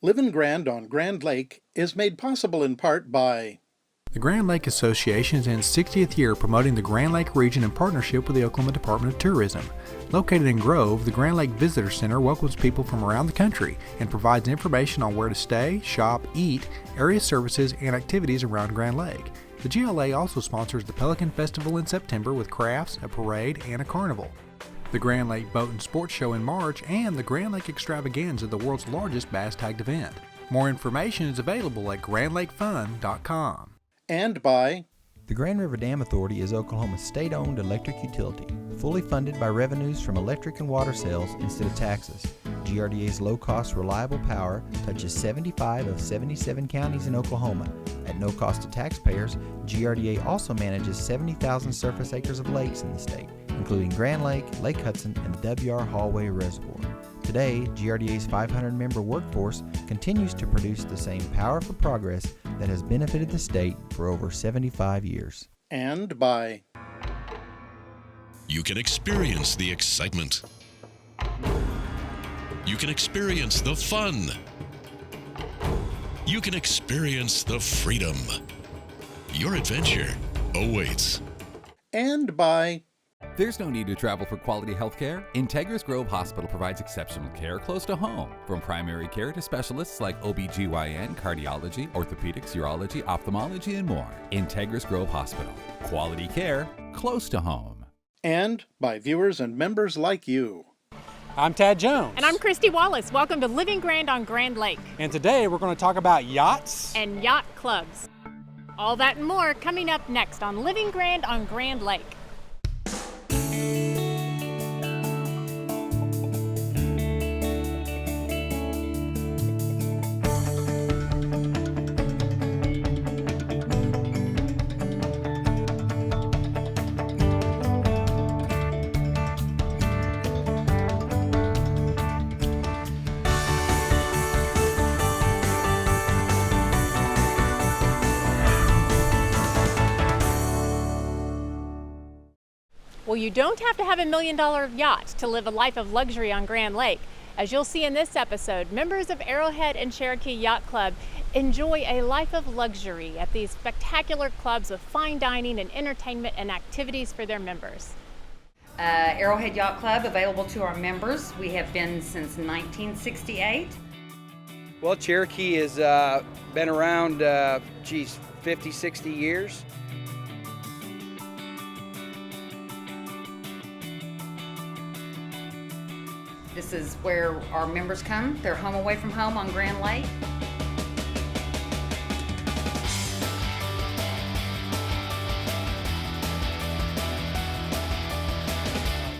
Livin' Grand on Grand Lake is made possible in part by The Grand Lake Association is in its 60th year promoting the Grand Lake region in partnership with the Oklahoma Department of Tourism. Located in Grove, the Grand Lake Visitor Center welcomes people from around the country and provides information on where to stay, shop, eat, area services, and activities around Grand Lake. The GLA also sponsors the Pelican Festival in September with crafts, a parade, and a carnival. The Grand Lake Boat and Sports Show in March, and the Grand Lake Extravaganza, the world's largest bass-tagged event. More information is available at grandlakefun.com. And by The Grand River Dam Authority is Oklahoma's state-owned electric utility, fully funded by revenues from electric and water sales instead of taxes. GRDA's low-cost, reliable power touches 75 of 77 counties in Oklahoma. At no cost to taxpayers, GRDA also manages 70,000 surface acres of lakes in the state, including Grand Lake, Lake Hudson, and the W.R. Hallway Reservoir. Today, GRDA's 500-member workforce continues to produce the same power for progress that has benefited the state for over 75 years. And by You can experience the excitement. You can experience the fun. You can experience the freedom. Your adventure awaits. And by There's no need to travel for quality health care. Integris Grove Hospital provides exceptional care close to home. From primary care to specialists like OBGYN, cardiology, orthopedics, urology, ophthalmology, and more. Integris Grove Hospital. Quality care close to home. And by viewers and members like you. I'm Tad Jones. And I'm Christy Wallace. Welcome to Living Grand on Grand Lake. And today we're going to talk about yachts and yacht clubs. All that and more coming up next on Living Grand on Grand Lake. Well, you don't have to have $1 million yacht to live a life of luxury on Grand Lake. As you'll see in this episode, members of Arrowhead and Cherokee Yacht Club enjoy a life of luxury at these spectacular clubs with fine dining and entertainment and activities for their members. Arrowhead Yacht Club, available to our members. We have been since 1968. Well, Cherokee has been around, 50, 60 years. This is where our members come. They're home away from home on Grand Lake.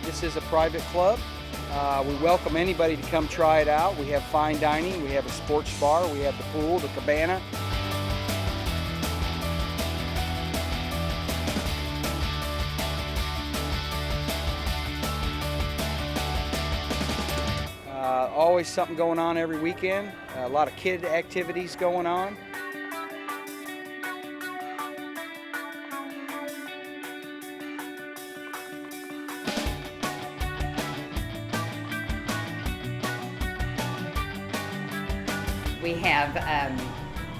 This is a private club. We welcome anybody to come try it out. We have fine dining, we have a sports bar, we have the pool, the cabana. Always something going on every weekend, a lot of kid activities going on. We have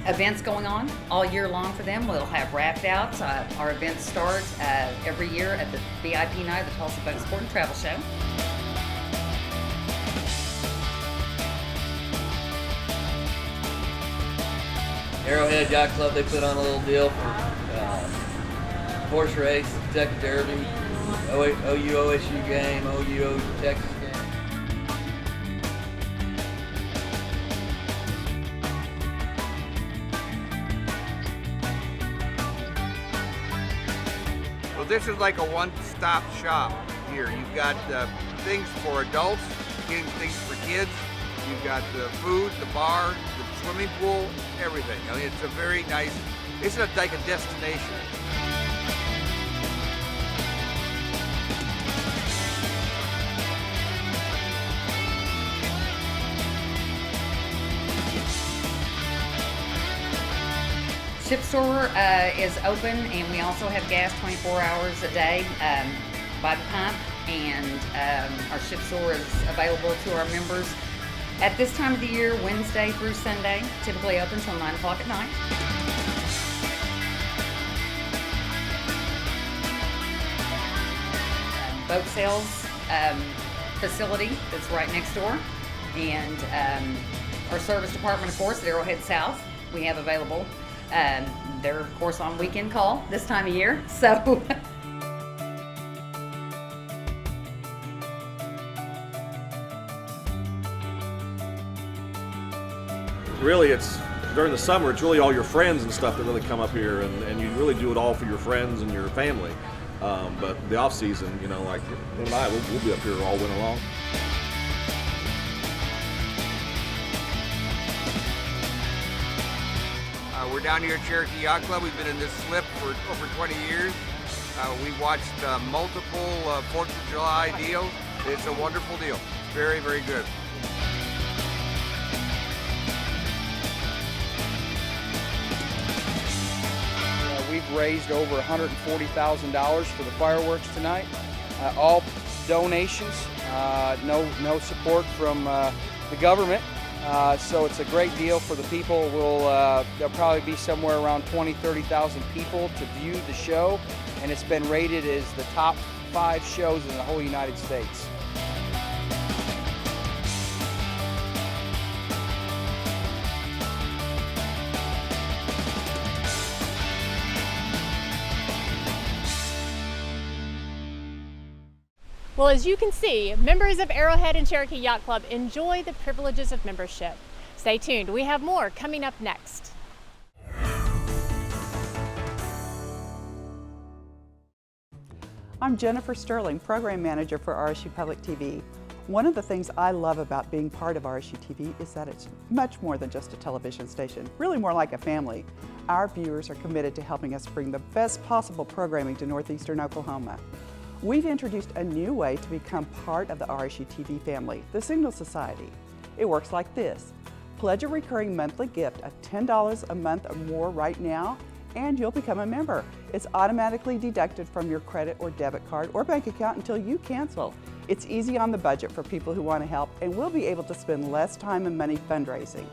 events going on all year long for them. We'll have raft outs. Our events start every year at the VIP night of the Tulsa Boat Sport and Travel Show. Arrowhead Yacht Club, they put on a little deal for horse race, Kentucky Derby, OU OSU game, OU Texas game. Well, this is like a one-stop shop here. You've got things for adults, things for kids. You've got the food, the bar, the swimming pool, everything. I mean, it's a very nice, it's like a destination. Ship store is open, and we also have gas 24 hours a day by the pump, and our ship store is available to our members At this time of the year, Wednesday through Sunday, typically open till 9 o'clock at night. Boat sales facility that's right next door. And our service department, of course, at Arrowhead South, we have available. They're, of course, on weekend call this time of year. So really, it's during the summer, it's really all your friends and stuff that really come up here, and you really do it all for your friends and your family. But the off season, you know, like him and I, we'll be up here all winter long. We're down here at Cherokee Yacht Club. We've been in this slip for over 20 years. We watched multiple 4th of July deals. It's a wonderful deal. Very, very good. We've raised over $140,000 for the fireworks tonight. All donations, no support from the government. So it's a great deal for the people. There'll probably be somewhere around 30,000 people to view the show, and it's been rated as the top 5 shows in the whole United States. Well, as you can see, members of Arrowhead and Cherokee Yacht Club enjoy the privileges of membership. Stay tuned, we have more coming up next. I'm Jennifer Sterling, Program Manager for RSU Public TV. One of the things I love about being part of RSU TV is that it's much more than just a television station, really more like a family. Our viewers are committed to helping us bring the best possible programming to northeastern Oklahoma. We've introduced a new way to become part of the RSU TV family, the Signal Society. It works like this. Pledge a recurring monthly gift of $10 a month or more right now, and you'll become a member. It's automatically deducted from your credit or debit card or bank account until you cancel. It's easy on the budget for people who want to help, and we'll be able to spend less time and money fundraising.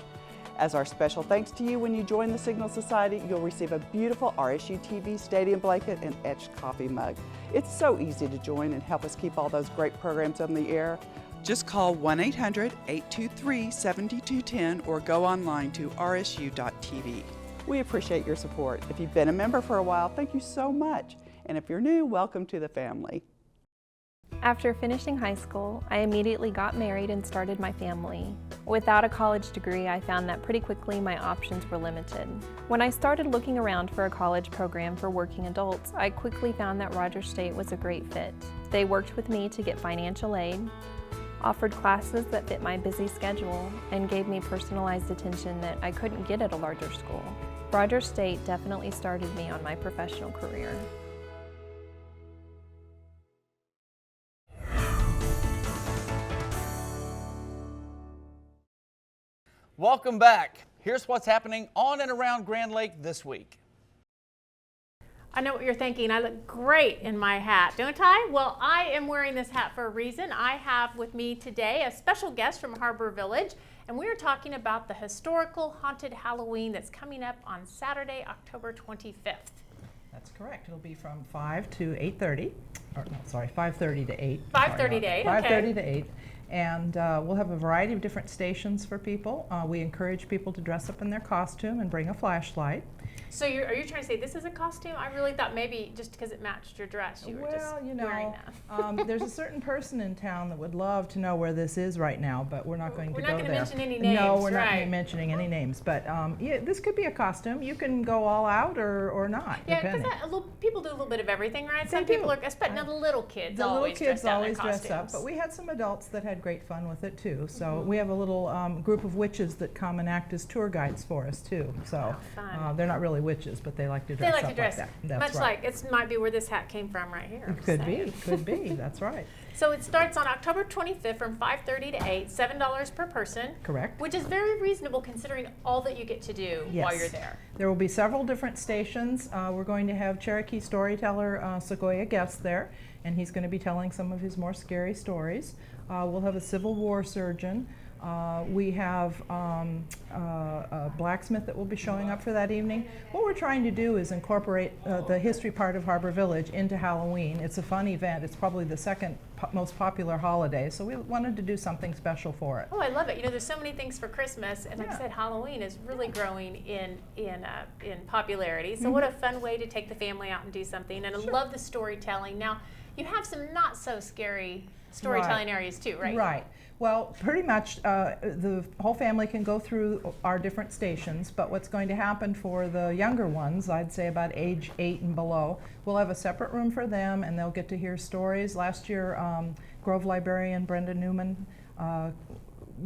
As our special thanks to you when you join the Signal Society, you'll receive a beautiful RSU TV stadium blanket and etched coffee mug. It's so easy to join and help us keep all those great programs on the air. Just call 1-800-823-7210 or go online to rsu.tv. We appreciate your support. If you've been a member for a while, thank you so much. And if you're new, welcome to the family. After finishing high school, I immediately got married and started my family. Without a college degree, I found that pretty quickly my options were limited. When I started looking around for a college program for working adults, I quickly found that Rogers State was a great fit. They worked with me to get financial aid, offered classes that fit my busy schedule, and gave me personalized attention that I couldn't get at a larger school. Rogers State definitely started me on my professional career. Welcome back. Here's what's happening on and around Grand Lake this week. I know what you're thinking. I look great in my hat, don't I? Well, I am wearing this hat for a reason. I have with me today a special guest from Harbor Village, and we are talking about the historical haunted Halloween that's coming up on Saturday, October 25th. That's correct. It'll be from 5 to 8:30. Or no, sorry, 5:30 to 8. 5:30 to 8, okay. 5:30 to 8. And we'll have a variety of different stations for people. We encourage people to dress up in their costume and bring a flashlight. So are you trying to say this is a costume? I really thought maybe just because it matched your dress, you were just wearing that. There's a certain person in town that would love to know where this is right now, but we're not going to go there. We're not going to mention any names, No, we're not going to be mentioning any names. But yeah, this could be a costume. You can go all out or not. Yeah, because people do a little bit of everything, right? Some people are, especially the little kids, always dress up. But we had some adults that had great fun with it too. So we have a little group of witches that come and act as tour guides for us too. So they're not really witches, but they like to dress up like that. That's much right. like it might be where this hat came from right here. Could be. That's right. So it starts on October 25th from 5:30 to 8, $7 per person. Correct. Which is very reasonable considering all that you get to do while you're there. There will be several different stations. We're going to have Cherokee storyteller Sequoia Guest there, and he's going to be telling some of his more scary stories. We'll have a Civil War surgeon. We have a blacksmith that will be showing up for that evening. What we're trying to do is incorporate the history part of Harbor Village into Halloween. It's a fun event. It's probably the second most popular holiday, so we wanted to do something special for it. Oh, I love it. You know, there's so many things for Christmas, and like I said, Halloween is really growing in popularity. So what a fun way to take the family out and do something. And I love the storytelling. Now, you have some not so scary storytelling areas too, right? Right. Well, pretty much the whole family can go through our different stations, but what's going to happen for the younger ones, I'd say about age 8 and below, we'll have a separate room for them and they'll get to hear stories. Last year, Grove librarian Brenda Newman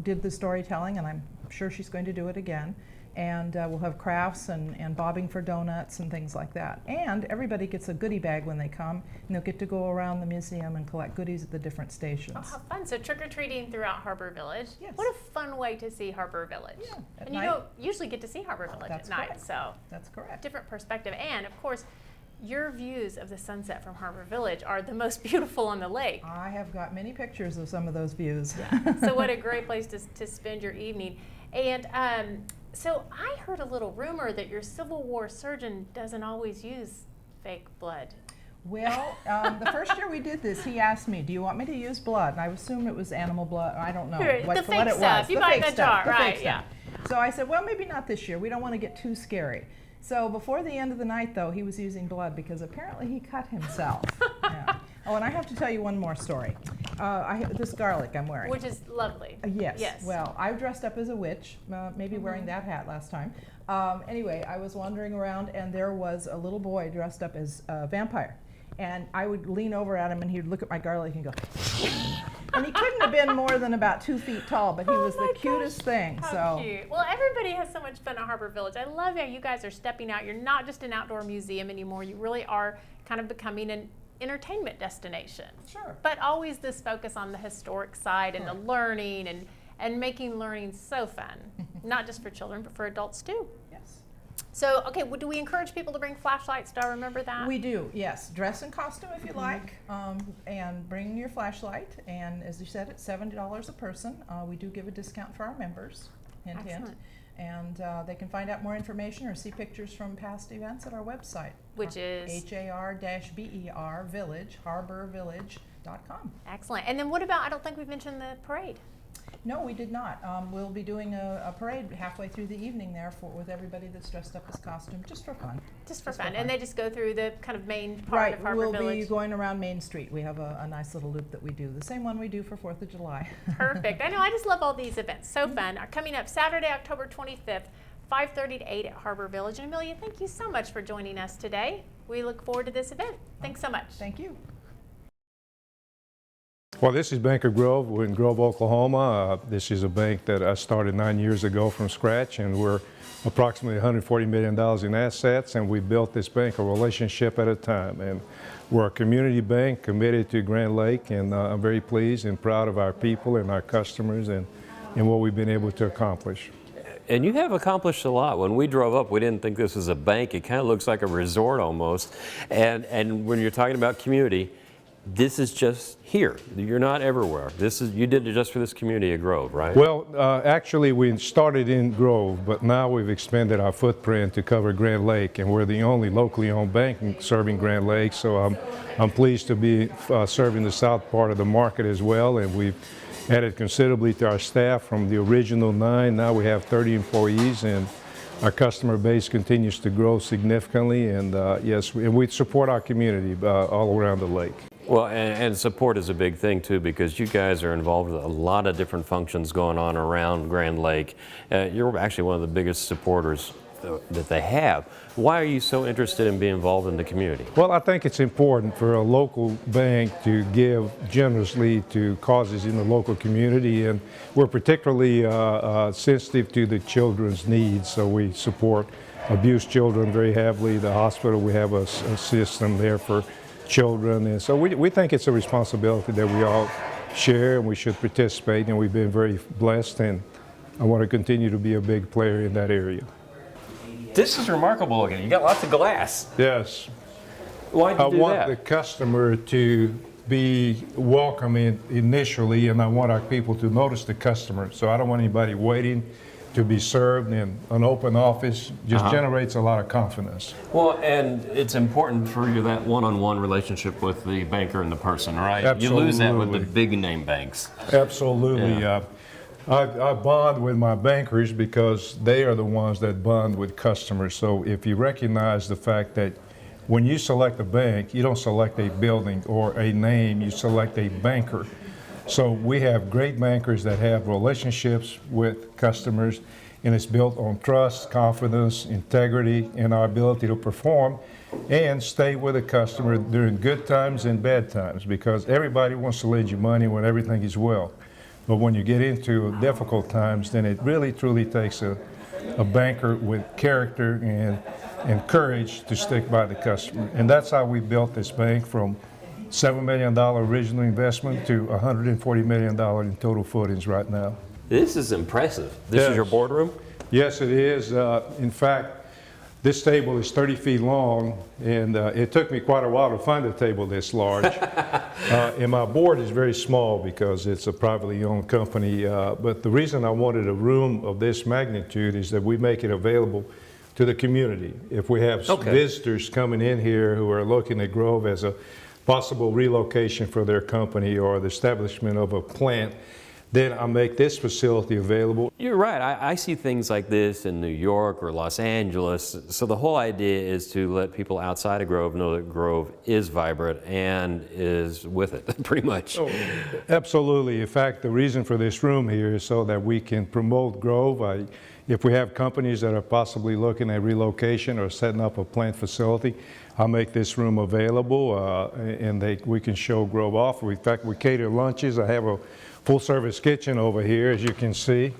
did the storytelling, and I'm sure she's going to do it again. And we'll have crafts and bobbing for donuts and things like that. And everybody gets a goodie bag when they come, and they'll get to go around the museum and collect goodies at the different stations. Oh, how fun. So trick-or-treating throughout Harbor Village. Yes. What a fun way to see Harbor Village. Yeah, at and night. you don't usually get to see Harbor Village That's at night, correct. so that's correct. Different perspective. And of course, your views of the sunset from Harbor Village are the most beautiful on the lake. I have got many pictures of some of those views. So what a great place to spend your evening. And so I heard a little rumor that your Civil War surgeon doesn't always use fake blood. Well, the first year we did this, he asked me, do you want me to use blood? And I assumed it was animal blood. I don't know what The fake it stuff. was. You The buy fake the stuff. jar, The fake right, stuff. So I said, well, maybe not this year. We don't want to get too scary. So before the end of the night, though, he was using blood because apparently he cut himself. Yeah. Oh, and I have to tell you one more story. This garlic I'm wearing. Which is lovely. Yes. Yes. Well, I dressed up as a witch, maybe wearing that hat last time. Anyway, I was wandering around, and there was a little boy dressed up as a vampire. And I would lean over at him, and he'd look at my garlic and go, and he couldn't have been more than about 2 feet tall, but he was the cutest thing. How cute. Well, everybody has so much fun at Harbor Village. I love how you guys are stepping out. You're not just an outdoor museum anymore. You really are kind of becoming an entertainment destination. Sure. But always this focus on the historic side and the learning and making learning so fun. Not just for children, but for adults too. Yes. So, okay, do we encourage people to bring flashlights? Do I remember that? We do, yes. Dress in costume if you like, and bring your flashlight. And as you said, it's $70 a person. We do give a discount for our members. Hint, hint. And they can find out more information or see pictures from past events at our website, which is HAR-BER Village, harborvillage.com. Excellent. And then what about, I don't think we've mentioned the parade. No, we did not. We'll be doing a parade halfway through the evening there with everybody that's dressed up as costume, just for fun. Just for fun. And they just go through the kind of main part of Harbor Village. We'll be going around Main Street. We have a nice little loop that we do, the same one we do for 4th of July. Perfect. I know, I just love all these events. So fun. Are coming up Saturday, October 25th, 5:30 to 8 at Harbor Village. And Amelia, thank you so much for joining us today. We look forward to this event. Thanks so much. Thank you. Well, this is Bank of Grove. We're in Grove, Oklahoma. This is a bank that I started 9 years ago from scratch, and we're approximately $140 million in assets, and we built this bank a relationship at a time. And we're a community bank committed to Grand Lake, and I'm very pleased and proud of our people and our customers and what we've been able to accomplish. And you have accomplished a lot. When we drove up, we didn't think this was a bank. It kind of looks like a resort almost. And when you're talking about community, this is just here. You're not everywhere. You did it just for this community of Grove, right? Well, actually, we started in Grove, but now we've expanded our footprint to cover Grand Lake, and we're the only locally owned bank serving Grand Lake. So I'm pleased to be serving the south part of the market as well, and we've added considerably to our staff from the original 9. Now we have 30 employees, and our customer base continues to grow significantly. And yes, and we support our community all around the lake. Well, and support is a big thing too, because you guys are involved with a lot of different functions going on around Grand Lake. You're actually one of the biggest supporters that they have. Why are you so interested in being involved in the community? Well, I think it's important for a local bank to give generously to causes in the local community, and we're particularly sensitive to the children's needs, so we support abused children very heavily. The hospital, we have a system there for children, and so we think it's a responsibility that we all share, and we should participate, and we've been very blessed, and I want to continue to be a big player in that area. This is remarkable looking. You got lots of glass. Yes. Why'd you do that? I want the customer to be welcoming initially, and I want our people to notice the customer. So I don't want anybody waiting to be served, and an open office just generates a lot of confidence. Well, and it's important for you that one-on-one relationship with the banker and the person, right? Absolutely. You lose that with the big name banks. Absolutely. Yeah. I bond with my bankers because they are the ones that bond with customers. So if you recognize the fact that when you select a bank, you don't select a building or a name, you select a banker. So we have great bankers that have relationships with customers, and it's built on trust, confidence, integrity, and our ability to perform and stay with a customer during good times and bad times, because everybody wants to lend you money when everything is well. But when you get into difficult times, then it really truly takes a banker with character and courage to stick by the customer. And that's how we built this bank, from $7 million original investment to $140 million in total footings right now. This is impressive. This is your boardroom? Yes, it is. In fact, this table is 30 feet long, and it took me quite a while to find a table this large. And my board is very small because it's a privately owned company. But the reason I wanted a room of this magnitude is that we make it available to the community. If we have visitors coming in here who are looking at Grove as a possible relocation for their company or the establishment of a plant, then I make this facility available. You're right. I see things like this in New York or Los Angeles. So the whole idea is to let people outside of Grove know that Grove is vibrant and is with it, pretty much. Oh, absolutely. In fact, the reason for this room here is so that we can promote Grove. If we have companies that are possibly looking at relocation or setting up a plant facility, I'll make this room available, and we can show Grove off. In fact, we cater lunches. I have a full-service kitchen over here, as you can see.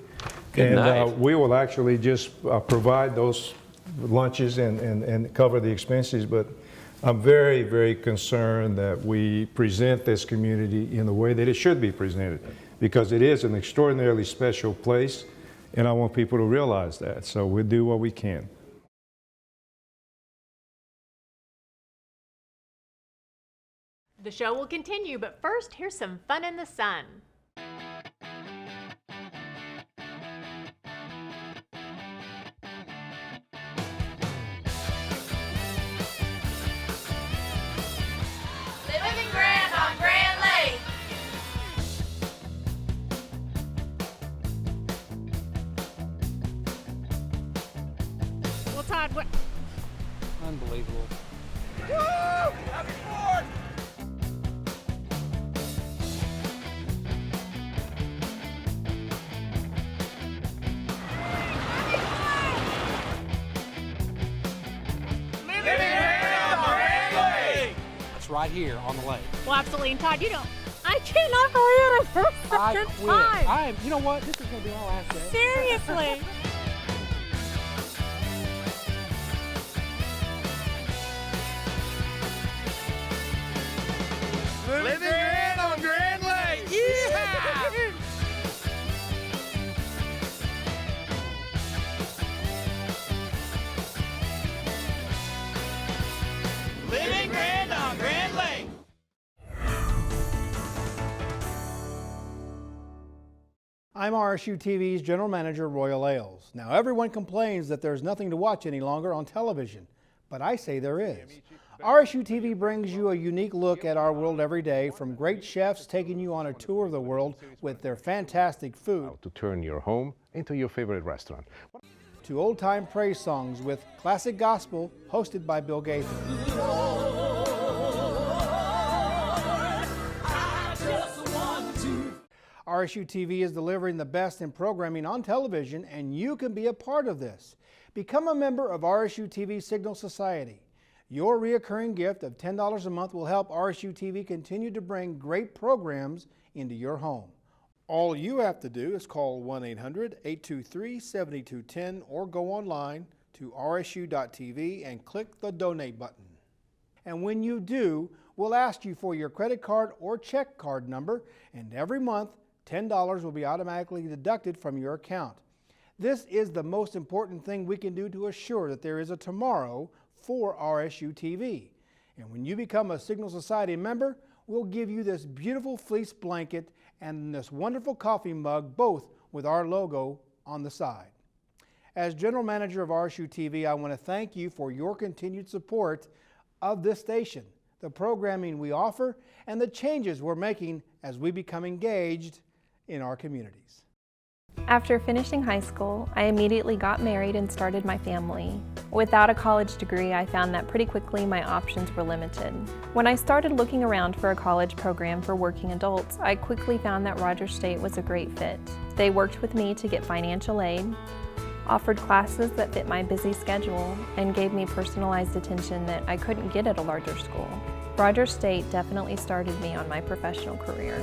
Good night. We will actually just provide those lunches and cover the expenses. But I'm very, very concerned that we present this community in the way that it should be presented, because it is an extraordinarily special place, and I want people to realize that. So we'll do what we can. The show will continue, but first, here's some fun in the sun. Living grand on Grand Lake. Well, Todd, what? Unbelievable. Woo! Happy 4th! Right here on the lake. Well, absolutely. And Todd, I cannot believe it for the second time. You know what? This is going to be our last day. Seriously. Living grand on Grand Lake. Yeah! Living grand on Grand Lake. I'm RSU TV's General Manager, Royal Ailes. Now, everyone complains that there's nothing to watch any longer on television, but I say there is. RSU TV brings you a unique look at our world every day, from great chefs taking you on a tour of the world with their fantastic food, to turn your home into your favorite restaurant, to old-time praise songs with classic gospel hosted by Bill Gaither. RSU TV is delivering the best in programming on television, and you can be a part of this. Become a member of RSU TV Signal Society. Your reoccurring gift of $10 a month will help RSU TV continue to bring great programs into your home. All you have to do is call 1-800-823-7210 or go online to rsu.tv and click the donate button. And when you do, we'll ask you for your credit card or check card number, and every month, $10 will be automatically deducted from your account. This is the most important thing we can do to assure that there is a tomorrow for RSU TV. And when you become a Signal Society member, we'll give you this beautiful fleece blanket and this wonderful coffee mug, both with our logo on the side. As General Manager of RSU TV, I want to thank you for your continued support of this station, the programming we offer, and the changes we're making as we become engaged in our communities. After finishing high school, I immediately got married and started my family. Without a college degree, I found that pretty quickly my options were limited. When I started looking around for a college program for working adults, I quickly found that Rogers State was a great fit. They worked with me to get financial aid, offered classes that fit my busy schedule, and gave me personalized attention that I couldn't get at a larger school. Rogers State definitely started me on my professional career.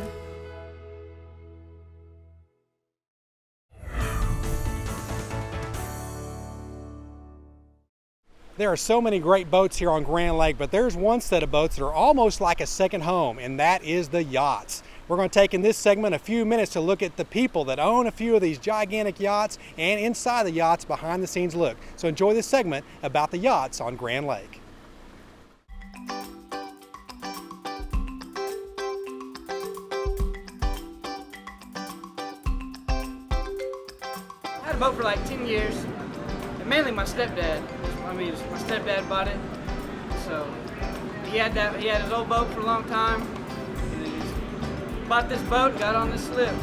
There are so many great boats here on Grand Lake, but there's one set of boats that are almost like a second home, and that is the yachts. We're going to take in this segment a few minutes to look at the people that own a few of these gigantic yachts and inside the yachts behind the scenes look. So enjoy this segment about the yachts on Grand Lake. I had a boat for like 10 years, and mainly my stepdad. My stepdad bought it, so he had his old boat for a long time, and he bought this boat, got on this slip.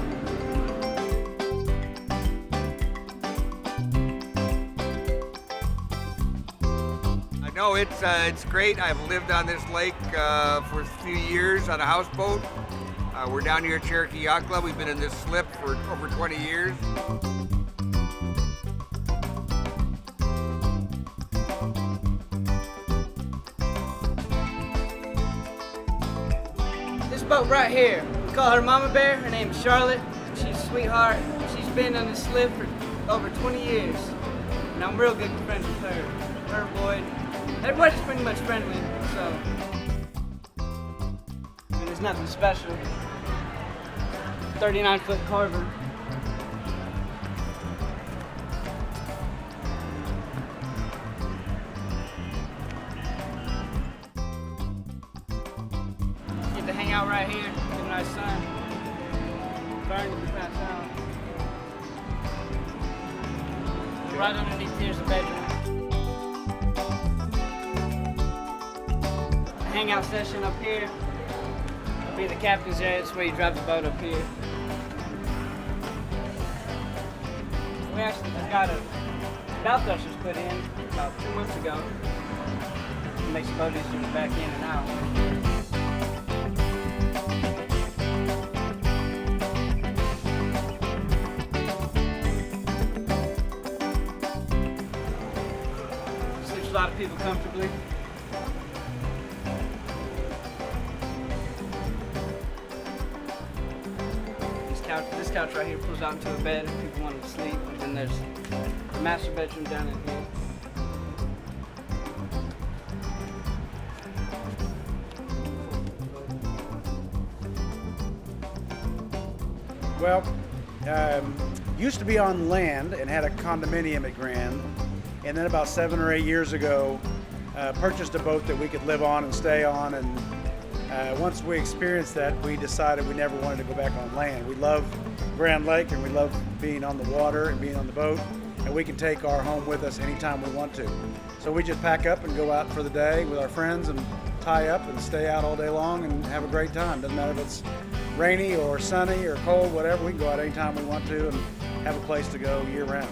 I know it's great. I've lived on this lake for a few years on a houseboat. We're down here at Cherokee Yacht Club. We've been in this slip for over 20 years. This boat right here, we call her Mama Bear. Her name's Charlotte. She's a sweetheart. She's been on this slip for over 20 years, and I'm real good friends with her. Her, Boyd, everybody's pretty much friendly, so. I mean, there's nothing special. 39-foot carver. Get to hang out right here, get a nice sun. Burn if you pass out. Right underneath here's the bedroom. Hangout session up here. It'll be the captain's area. That's where you drive the boat up here. We actually just got a bow thrusters put in about 2 months ago. It makes the boat easier to back in and out. Sleeps a lot of people comfortably. This couch right here pulls out into a bed if people want to sleep. And then there's the master bedroom down in here. Well, used to be on land and had a condominium at Grand, and then about 7 or 8 years ago purchased a boat that we could live on and stay on, and once we experienced that, we decided we never wanted to go back on land. We love Grand Lake and we love being on the water and being on the boat, and we can take our home with us anytime we want to. So we just pack up and go out for the day with our friends and tie up and stay out all day long and have a great time. Doesn't matter if it's rainy or sunny or cold, whatever, we can go out anytime we want to and have a place to go year round.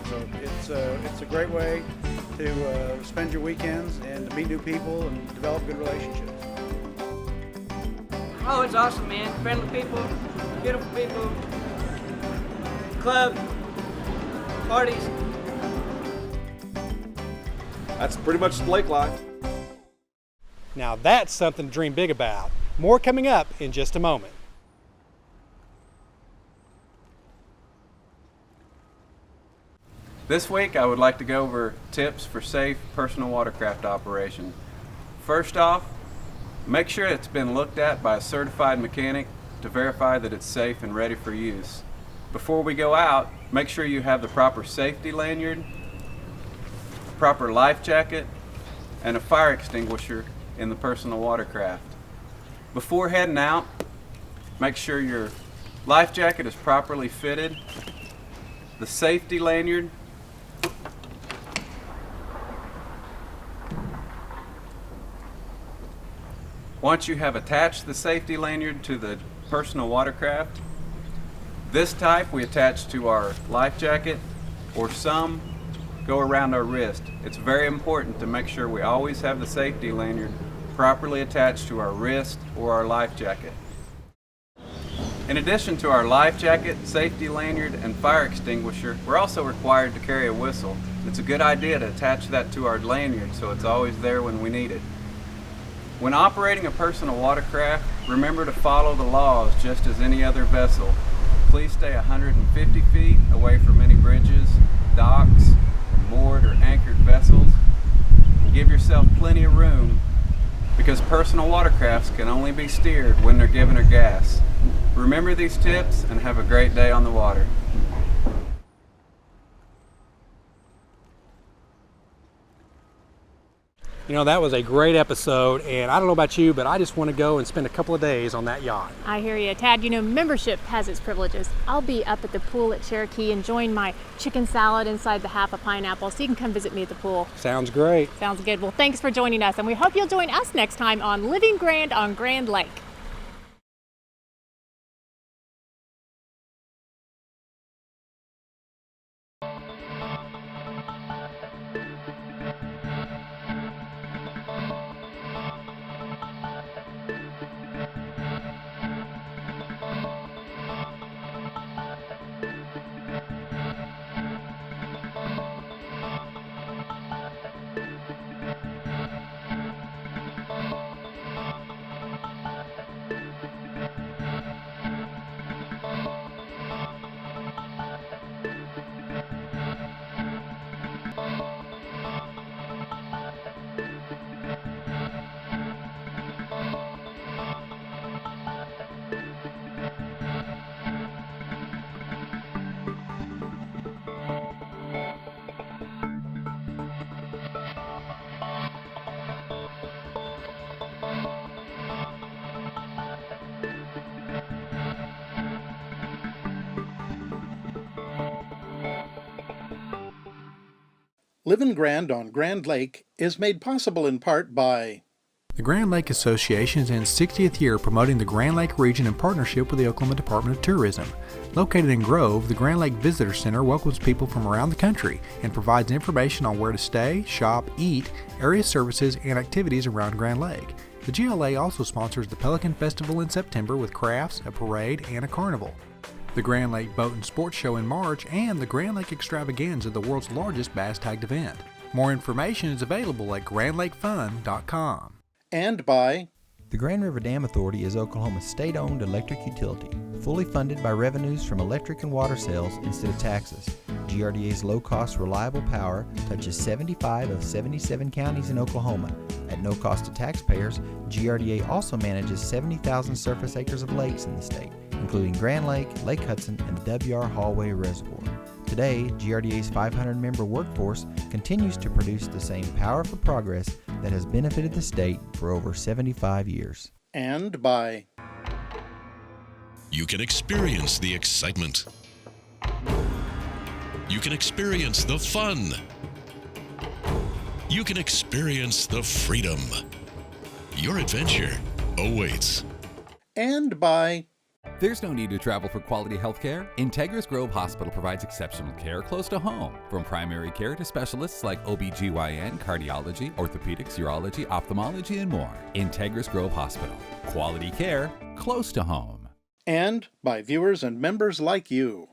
So it's a great way to spend your weekends and to meet new people and develop good relationships. Oh, it's awesome, man. Friendly people, beautiful people, club, parties. That's pretty much lake life. Now that's something to dream big about. More coming up in just a moment. This week I would like to go over tips for safe personal watercraft operation. First off, make sure it's been looked at by a certified mechanic to verify that it's safe and ready for use. Before we go out, make sure you have the proper safety lanyard, proper life jacket, and a fire extinguisher in the personal watercraft. Before heading out, make sure your life jacket is properly fitted, the safety lanyard, once you have attached the safety lanyard to the personal watercraft, this type we attach to our life jacket, or some go around our wrist. It's very important to make sure we always have the safety lanyard properly attached to our wrist or our life jacket. In addition to our life jacket, safety lanyard, and fire extinguisher, we're also required to carry a whistle. It's a good idea to attach that to our lanyard so it's always there when we need it. When operating a personal watercraft, remember to follow the laws just as any other vessel. Please stay 150 feet away from any bridges, docks, moored or anchored vessels, and give yourself plenty of room because personal watercrafts can only be steered when they're given her gas. Remember these tips and have a great day on the water. You know, that was a great episode, and I don't know about you, but I just want to go and spend a couple of days on that yacht. I hear you, Tad. You know, membership has its privileges. I'll be up at the pool at Cherokee enjoying my chicken salad inside the half a pineapple, so you can come visit me at the pool. Sounds great. Sounds good. Well, thanks for joining us, and we hope you'll join us next time on Living Grand on Grand Lake. Livin' Grand on Grand Lake is made possible in part by The Grand Lake Association is in its 60th year promoting the Grand Lake region in partnership with the Oklahoma Department of Tourism. Located in Grove, the Grand Lake Visitor Center welcomes people from around the country and provides information on where to stay, shop, eat, area services, and activities around Grand Lake. The GLA also sponsors the Pelican Festival in September with crafts, a parade, and a carnival. The Grand Lake Boat and Sports Show in March, and the Grand Lake Extravaganza, the world's largest bass tagged event. More information is available at grandlakefun.com. And by the Grand River Dam Authority is Oklahoma's state-owned electric utility, fully funded by revenues from electric and water sales instead of taxes. GRDA's low-cost, reliable power touches 75 of 77 counties in Oklahoma. At no cost to taxpayers, GRDA also manages 70,000 surface acres of lakes in the state, including Grand Lake, Lake Hudson, and the W.R. Hallway Reservoir. Today, GRDA's 500-member workforce continues to produce the same power for progress that has benefited the state for over 75 years. And by you can experience the excitement. You can experience the fun. You can experience the freedom. Your adventure awaits. And by there's no need to travel for quality health care. Integris Grove Hospital provides exceptional care close to home. From primary care to specialists like OBGYN, cardiology, orthopedics, urology, ophthalmology, and more. Integris Grove Hospital. Quality care close to home. And by viewers and members like you.